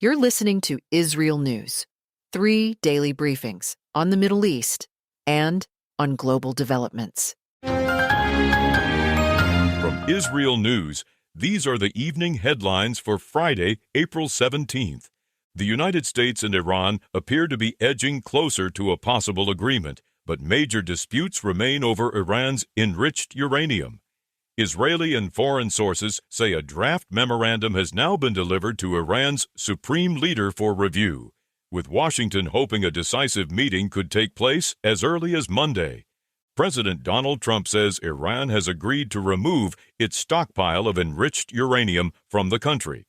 You're listening to IsReal News, 3 daily briefings on the Middle East and on global developments. From IsReal News, these are the evening headlines for Friday, April 17th. The United States and Iran appear to be edging closer to a possible agreement, but major disputes remain over Iran's enriched uranium. Israeli and foreign sources say a draft memorandum has now been delivered to Iran's supreme leader for review, with Washington hoping a decisive meeting could take place as early as Monday. President Donald Trump says Iran has agreed to remove its stockpile of enriched uranium from the country.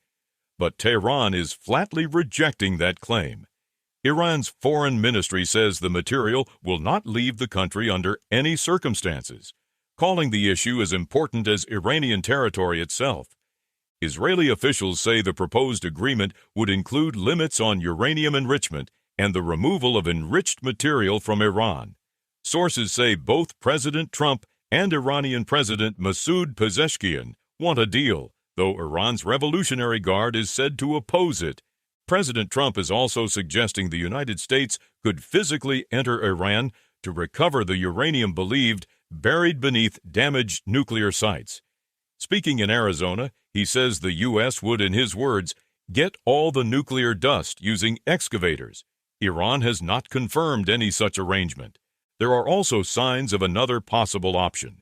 But Tehran is flatly rejecting that claim. Iran's foreign ministry says the material will not leave the country under any circumstances, calling the issue as important as Iranian territory itself. Israeli officials say the proposed agreement would include limits on uranium enrichment and the removal of enriched material from Iran. Sources say both President Trump and Iranian President Masoud Pezeshkian want a deal, though Iran's Revolutionary Guard is said to oppose it. President Trump is also suggesting the United States could physically enter Iran to recover the uranium believed buried beneath damaged nuclear sites. Speaking in Arizona, he says the U.S. would, in his words, get all the nuclear dust using excavators. Iran has not confirmed any such arrangement. There are also signs of another possible option.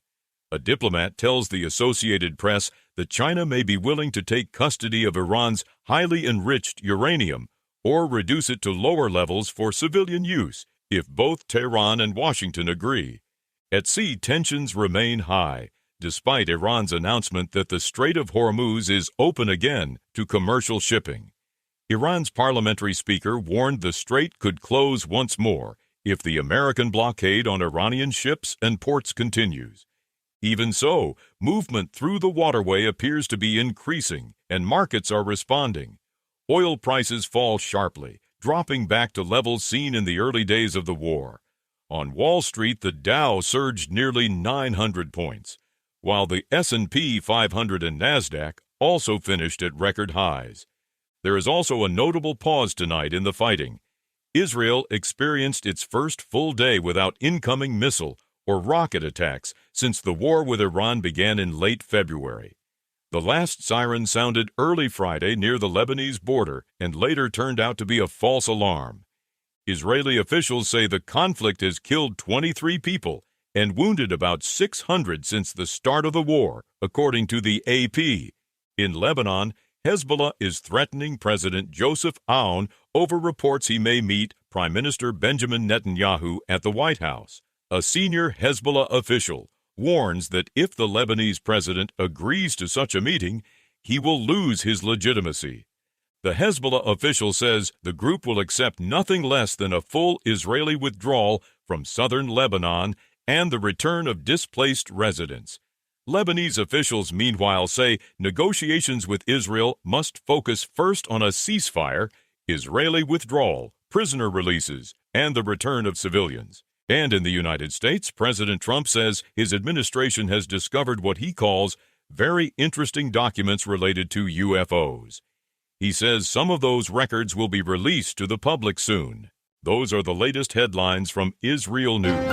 A diplomat tells the Associated Press that China may be willing to take custody of Iran's highly enriched uranium or reduce it to lower levels for civilian use if both Tehran and Washington agree. At sea, tensions remain high, despite Iran's announcement that the Strait of Hormuz is open again to commercial shipping. Iran's parliamentary speaker warned the strait could close once more if the American blockade on Iranian ships and ports continues. Even so, movement through the waterway appears to be increasing, and markets are responding. Oil prices fall sharply, dropping back to levels seen in the early days of the war. On Wall Street, the Dow surged nearly 900 points, while the S&P 500 and NASDAQ also finished at record highs. There is also a notable pause tonight in the fighting. Israel experienced its first full day without incoming missile or rocket attacks since the war with Iran began in late February. The last siren sounded early Friday near the Lebanese border and later turned out to be a false alarm. Israeli officials say the conflict has killed 23 people and wounded about 600 since the start of the war, according to the AP. In Lebanon, Hezbollah is threatening President Joseph Aoun over reports he may meet Prime Minister Benjamin Netanyahu at the White House. A senior Hezbollah official warns that if the Lebanese president agrees to such a meeting, he will lose his legitimacy. The Hezbollah official says the group will accept nothing less than a full Israeli withdrawal from southern Lebanon and the return of displaced residents. Lebanese officials, meanwhile, say negotiations with Israel must focus first on a ceasefire, Israeli withdrawal, prisoner releases, and the return of civilians. And in the United States, President Trump says his administration has discovered what he calls very interesting documents related to UFOs. He says some of those records will be released to the public soon. Those are the latest headlines from IsReal News.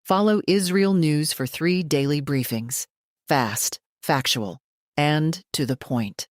Follow IsReal News for 3 daily briefings. Fast, factual, and to the point.